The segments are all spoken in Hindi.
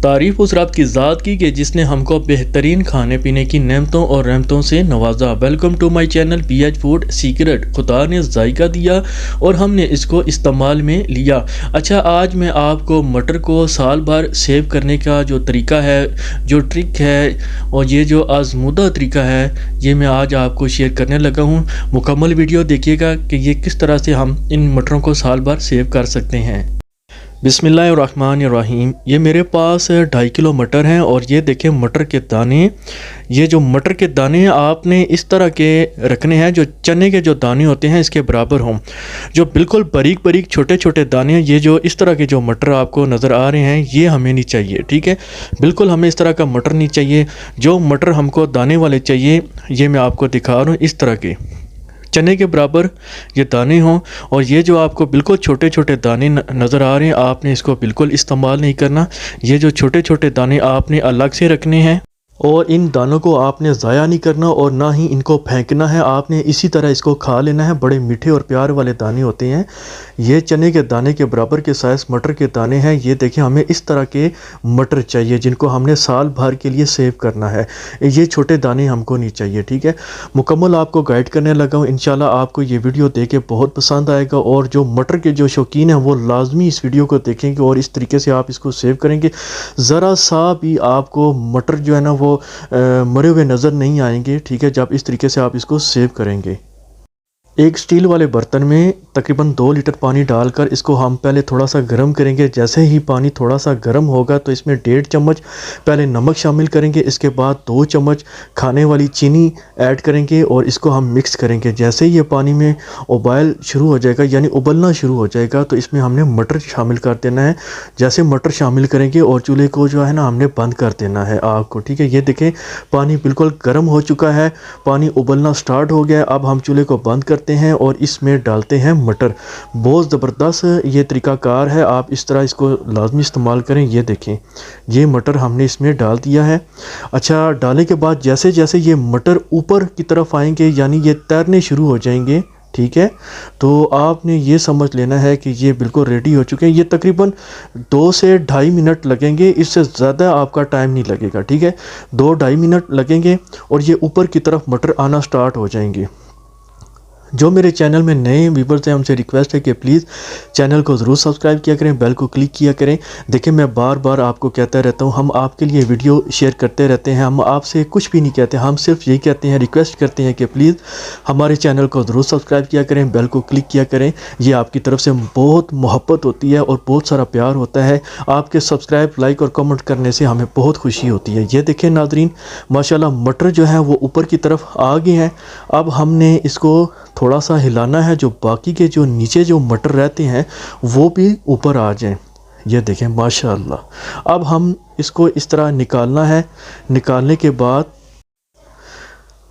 तारीफ उस रब की ज़ात की कि जिसने हमको बेहतरीन खाने पीने की नेमतों और रहमतों से नवाजा। Welcome to my channel PH food secret. खुदा ने जायका दिया और हमने इसको इस्तेमाल में लिया। अच्छा, आज मैं आपको मटर को साल भर सेव करने का जो तरीका है, जो ट्रिक है और ये जो आजमूदा तरीका है, ये मैं आज आपको शेयर करने लगा हूँ। मुकम्मल वीडियो देखिएगा कि ये किस तरह से हम इन मटरों को साल भर सेव कर सकते हैं। बिस्मिल्लाहिर्रहमानिर्रहीम। ये मेरे पास 2.5 किलो मटर हैं और ये देखें मटर के दाने। ये जो मटर के दाने हैं आपने इस तरह के रखने हैं जो चने के जो दाने होते हैं इसके बराबर हों, जो बिल्कुल बारीक बारीक छोटे छोटे दाने हैं। ये जो इस तरह के जो मटर आपको नज़र आ रहे हैं ये हमें नहीं चाहिए, ठीक है। बिल्कुल हमें इस तरह का मटर नहीं चाहिए। जो मटर हमको दाने वाले चाहिए ये मैं आपको दिखा रहा हूँ, इस तरह के चने के बराबर ये दाने हों। और ये जो आपको बिल्कुल छोटे छोटे दाने नज़र आ रहे हैं आपने इसको बिल्कुल इस्तेमाल नहीं करना। ये जो छोटे छोटे दाने आपने अलग से रखने हैं और इन दानों को आपने ज़ाया नहीं करना और ना ही इनको फेंकना है। आपने इसी तरह इसको खा लेना है। बड़े मीठे और प्यार वाले दाने होते हैं। ये चने के दाने के बराबर के साइज़ मटर के दाने हैं। ये देखिए हमें इस तरह के मटर चाहिए जिनको हमने साल भर के लिए सेव करना है। ये छोटे दाने हमको नहीं चाहिए, ठीक है। मुकम्मल आपको गाइड करने लगा हूँ। इंशाल्लाह आपको ये वीडियो देख के बहुत पसंद आएगा और जो मटर के जो शौकीन हैं वो लाजमी इस वीडियो को देखेंगे और इस तरीके से आप इसको सेव करेंगे। ज़रा सा भी आपको मटर जो है ना वो मरे हुए नज़र नहीं आएंगे, ठीक है, जब इस तरीके से आप इसको सेव करेंगे। एक स्टील वाले बर्तन में तकरीबन 2 लीटर पानी डालकर इसको हम पहले थोड़ा सा गर्म करेंगे। जैसे ही पानी थोड़ा सा गर्म होगा तो इसमें 1.5 चम्मच पहले नमक शामिल करेंगे। इसके बाद 2 चम्मच खाने वाली चीनी ऐड करेंगे और इसको हम मिक्स करेंगे। जैसे ही ये पानी में उबाल शुरू हो जाएगा यानी उबलना शुरू हो जाएगा तो इसमें हमने मटर शामिल कर देना है। जैसे मटर शामिल करेंगे और चूल्हे को जो है ना हमने बंद कर देना है आग को, ठीक है। ये देखें पानी बिल्कुल गर्म हो चुका है, पानी उबलना स्टार्ट हो गया। अब हम चूल्हे को बंद करते हैं और इसमें डालते हैं मटर। बहुत ज़बरदस्त ये तरीकाकार है, आप इस तरह इसको लाजमी इस्तेमाल करें। ये देखें ये मटर हमने इसमें डाल दिया है। अच्छा, डालने के बाद जैसे जैसे ये मटर ऊपर की तरफ आएंगे यानी ये तैरने शुरू हो जाएंगे, ठीक है, तो आपने ये समझ लेना है कि ये बिल्कुल रेडी हो चुके हैं। ये तकरीबन 2 से 2.5 मिनट लगेंगे, इससे ज़्यादा आपका टाइम नहीं लगेगा, ठीक है। 2-2.5 मिनट लगेंगे और ये ऊपर की तरफ मटर आना स्टार्ट हो जाएंगे। जो मेरे चैनल में नए व्यूवर्स हैं उनसे रिक्वेस्ट है कि प्लीज़ चैनल को ज़रूर सब्सक्राइब किया करें, बेल को क्लिक किया करें। देखिए मैं बार बार आपको कहता रहता हूँ, हम आपके लिए वीडियो शेयर करते रहते हैं। हम आपसे कुछ भी नहीं कहते, हम सिर्फ यही कहते हैं, रिक्वेस्ट करते हैं कि प्लीज़ हमारे चैनल को ज़रूर सब्सक्राइब किया करें, बेल को क्लिक किया करें। ये आपकी तरफ से बहुत मोहब्बत होती है और बहुत सारा प्यार होता है। आपके सब्सक्राइब, लाइक और कमेंट करने से हमें बहुत खुशी होती है। ये देखें नाज़रीन, माशाल्लाह मटर जो है वो ऊपर की तरफ आ गए हैं। अब हमने इसको थोड़ा सा हिलाना है, जो बाकी के जो नीचे जो मटर रहते हैं वो भी ऊपर आ जाएं। ये देखें माशाल्लाह। अब हम इसको इस तरह निकालना है। निकालने के बाद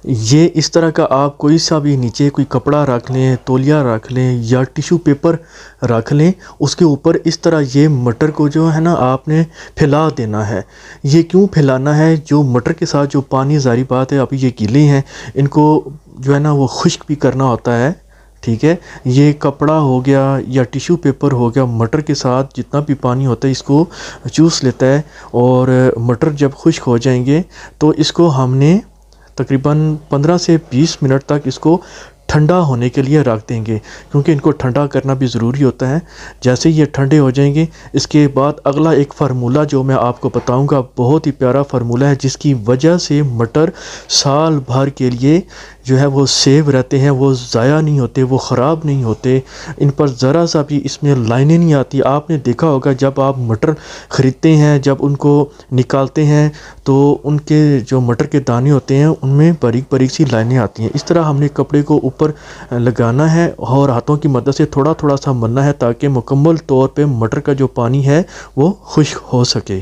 ये इस तरह का आप कोई सा भी नीचे कोई कपड़ा रख लें, तौलिया रख लें या टिशू पेपर रख लें, उसके ऊपर इस तरह ये मटर को जो है ना आपने फैला देना है। ये क्यों फैलाना है, जो मटर के साथ जो पानी, ज़ाहिर बात है अभी ये गीले हैं, इनको जो है ना वो खुश्क भी करना होता है, ठीक है। ये कपड़ा हो गया या टिशू पेपर हो गया, मटर के साथ जितना भी पानी होता है इसको चूस लेता है और मटर जब खुश्क हो जाएंगे तो इसको हमने तकरीबन 15 से 20 मिनट तक इसको ठंडा होने के लिए रख देंगे, क्योंकि इनको ठंडा करना भी ज़रूरी होता है। जैसे ये ठंडे हो जाएंगे इसके बाद अगला एक फार्मूला जो मैं आपको बताऊंगा, बहुत ही प्यारा फार्मूला है जिसकी वजह से मटर साल भर के लिए जो है वो सेव रहते हैं, वो ज़ाया नहीं होते, वो ख़राब नहीं होते, इन पर ज़रा सा भी इसमें लाइनें नहीं आती। आपने देखा होगा जब आप मटर ख़रीदते हैं, जब उनको निकालते हैं तो उनके जो मटर के दाने होते हैं उनमें बारीक बारीक सी लाइनें आती हैं। इस तरह हमने कपड़े को ऊपर लगाना है और हाथों की मदद से थोड़ा थोड़ा सा मलना है ताकि मुकम्मल तौर पे मटर का जो पानी है वो खुश्क हो सके।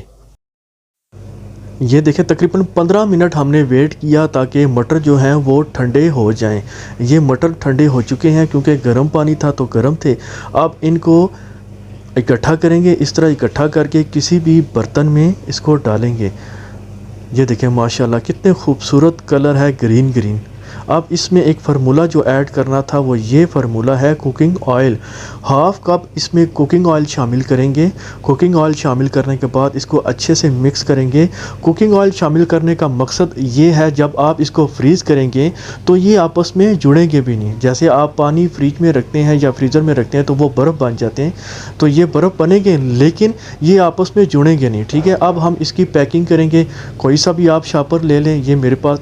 ये देखें तकरीबन 15 मिनट हमने वेट किया ताकि मटर जो हैं वो ठंडे हो जाएं। ये मटर ठंडे हो चुके हैं क्योंकि गर्म पानी था तो गर्म थे। अब इनको इकट्ठा करेंगे, इस तरह इकट्ठा करके किसी भी बर्तन में इसको डालेंगे। ये देखें माशाल्लाह कितने खूबसूरत कलर है, ग्रीन ग्रीन। अब इसमें एक फार्मूला जो ऐड करना था वो ये फार्मूला है कुकिंग ऑयल। हाफ़ कप इसमें कुकिंग ऑयल शामिल करेंगे। कुकिंग ऑयल शामिल करने के बाद इसको अच्छे से मिक्स करेंगे। कुकिंग ऑयल शामिल करने का मकसद ये है जब आप इसको फ्रीज़ करेंगे तो ये आपस में जुड़ेंगे भी नहीं। जैसे आप पानी फ्रिज में रखते हैं या फ्रीज़र में रखते हैं तो वो बर्फ़ बन जाते हैं, तो ये बर्फ़ बनेंगे लेकिन ये आपस में जुड़ेंगे नहीं। ठीक है, अब हम इसकी पैकिंग करेंगे। कोई सा भी आप शापर ले लें, ये मेरे पास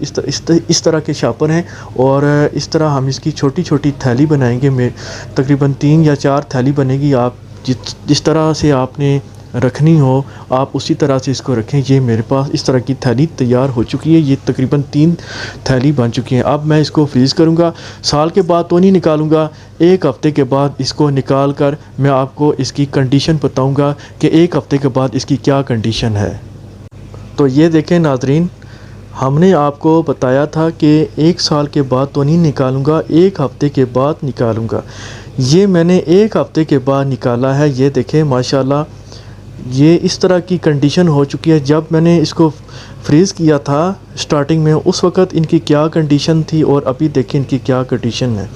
इस तरह के शापर हैं और इस तरह हम इसकी छोटी छोटी थैली बनाएंगे। में तकरीबन 3 या 4 थैली बनेगी। आप जिस तरह से आपने रखनी हो आप उसी तरह से इसको रखें। ये मेरे पास इस तरह की थैली तैयार हो चुकी है। ये तकरीबन 3 थैली बन चुकी हैं। अब मैं इसको फ्रीज़ करूँगा। साल के बाद तो नहीं निकालूँगा, 1 हफ़्ते के बाद इसको निकाल कर मैं आपको इसकी कंडीशन बताऊँगा कि 1 हफ़्ते के बाद इसकी क्या कंडीशन है। तो ये देखें नाज़रीन, हमने आपको बताया था कि 1 साल के बाद तो नहीं निकालूँगा, 1 हफ़्ते के बाद निकालूँगा। ये मैंने 1 हफ़्ते के बाद निकाला है। ये देखें माशाल्लाह ये इस तरह की कंडीशन हो चुकी है। जब मैंने इसको फ्रीज़ किया था स्टार्टिंग में उस वक़्त इनकी क्या कंडीशन थी और अभी देखें इनकी क्या कंडीशन है।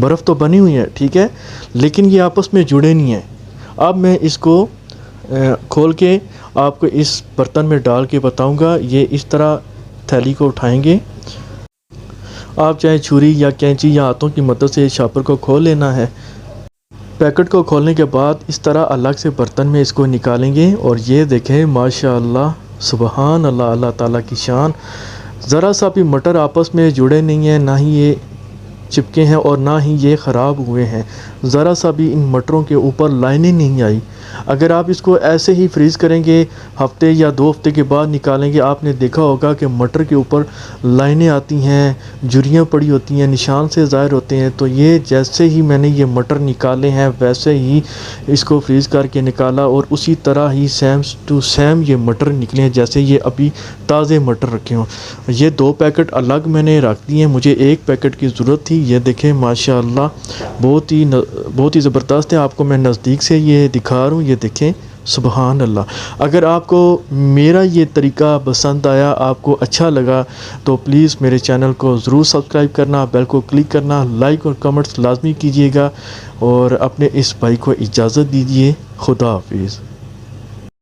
बर्फ़ तो बनी हुई है, ठीक है, लेकिन ये आपस में जुड़े नहीं हैं। अब मैं इसको खोल के आपको इस बर्तन में डाल के बताऊंगा। ये इस तरह थैली को उठाएंगे। आप चाहे छुरी या कैंची या हाथों की मदद से शापर को खोल लेना है। पैकेट को खोलने के बाद इस तरह अलग से बर्तन में इसको निकालेंगे और ये देखें माशाअल्लाह, सुबहान अल्लाह, अल्लाह ताला की शान। ज़रा सा भी मटर आपस में जुड़े नहीं हैं, ना ही ये चिपके हैं और ना ही ये ख़राब हुए हैं। ज़रा सा भी इन मटरों के ऊपर लाइनें नहीं आई। अगर आप इसको ऐसे ही फ्रीज़ करेंगे, हफ़्ते या 2 हफ़्ते के बाद निकालेंगे, आपने देखा होगा कि मटर के ऊपर लाइनें आती हैं, झुर्रियाँ पड़ी होती हैं, निशान से ज़ाहिर होते हैं। तो ये जैसे ही मैंने ये मटर निकाले हैं वैसे ही इसको फ्रीज़ करके निकाला और उसी तरह ही सेम टू सेम ये मटर निकले हैं जैसे ये अभी ताज़े मटर रखे हों। ये 2 पैकेट अलग मैंने रख दिए, मुझे 1 पैकेट की ज़रूरत थी। ये देखें माशाअल्लाह बहुत ही ज़बरदस्त है। आपको मैं नज़दीक से ये दिखा रहा हूँ, ये देखें सुबहान अल्लाह। अगर आपको मेरा ये तरीका पसंद आया, आपको अच्छा लगा तो प्लीज़ मेरे चैनल को ज़रूर सब्सक्राइब करना, बेल को क्लिक करना, लाइक और कमेंट्स लाजमी कीजिएगा और अपने इस भाई को इजाज़त दीजिए। खुदा हाफिज़।